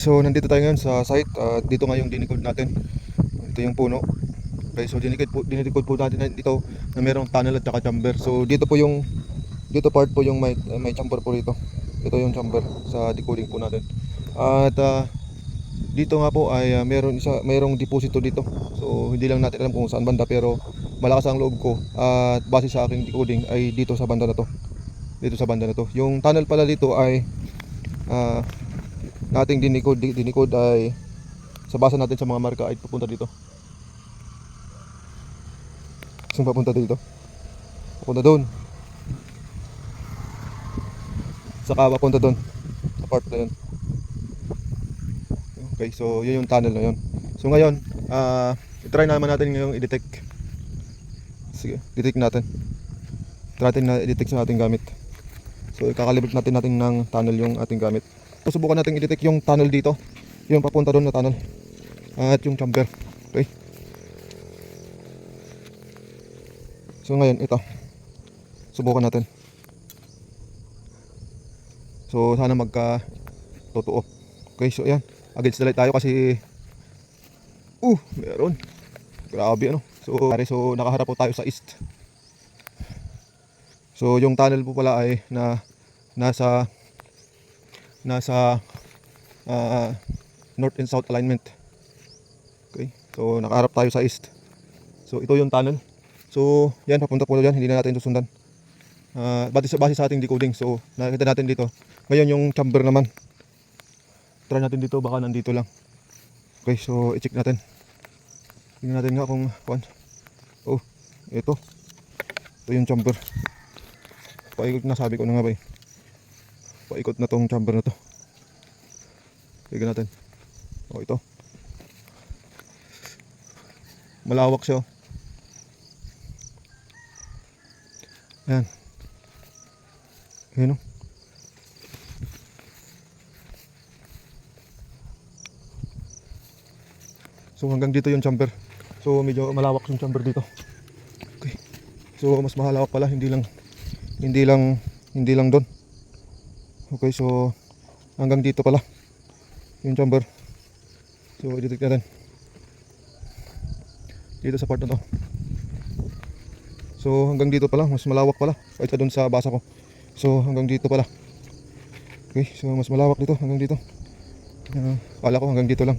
So nandito tayo ngayon sa site at dito nga yung dinikod natin. Ito yung puno. Okay, so dinikod po natin dito na mayroong tunnel at saka chamber. So dito part po yung may chamber po dito. Ito yung chamber sa decoding po natin. At dito nga po ay mayroong deposito dito. So hindi lang natin alam kung saan banda, pero malakas ang loob ko at base sa aking decoding ay dito sa banda na to. Dito sa banda na to. Yung tunnel pala dito ay nating dinikod ay sa basa natin sa mga marka ay papunta dito. Saan papunta dito? Papunta doon. Saka papunta doon sa part na yun. Okay, so yun yung tunnel na yun. So ngayon, i-try naman natin ngayong i-detect. Sige, detect natin. Try natin na i-detect sa ating gamit. So ikakalibot natin ng tunnel yung ating gamit. Susubukan natin i-detect yung tunnel dito, yung papunta doon na tunnel, at yung chamber. Okay, so ngayon ito, subukan natin. So sana magka totoo. Okay, so yan, against the light tayo kasi meron, grabe ano. So nakaharap po tayo sa east. So yung tunnel po pala ay nasa north and south alignment. Okay, so nakaharap tayo sa east. So ito yung tunnel. So yan, papunta po yan, hindi na natin susundan. Base sa ating decoding. So nakita natin dito. Ngayon yung chamber naman, try natin dito, baka nandito lang. Okay, so i-check natin. Tingnan natin nga kung ito yung chamber. Paikot na, sabi ko na nga ba eh. Paikot na tong chamber na to. Tignan natin. Ito. Malawak siya. Ayan. Ayan o. So hanggang dito yung chamber. So medyo malawak yung chamber dito. Okay. So mas mahalawak pala, hindi lang doon. Okay, so hanggang dito pala yung chamber. So i-detect natin dito sa part na to. So hanggang dito pala, mas malawak pala kaysa doon sa basa ko. So hanggang dito pala. Okay, so mas malawak dito hanggang dito. Kala ko hanggang dito lang.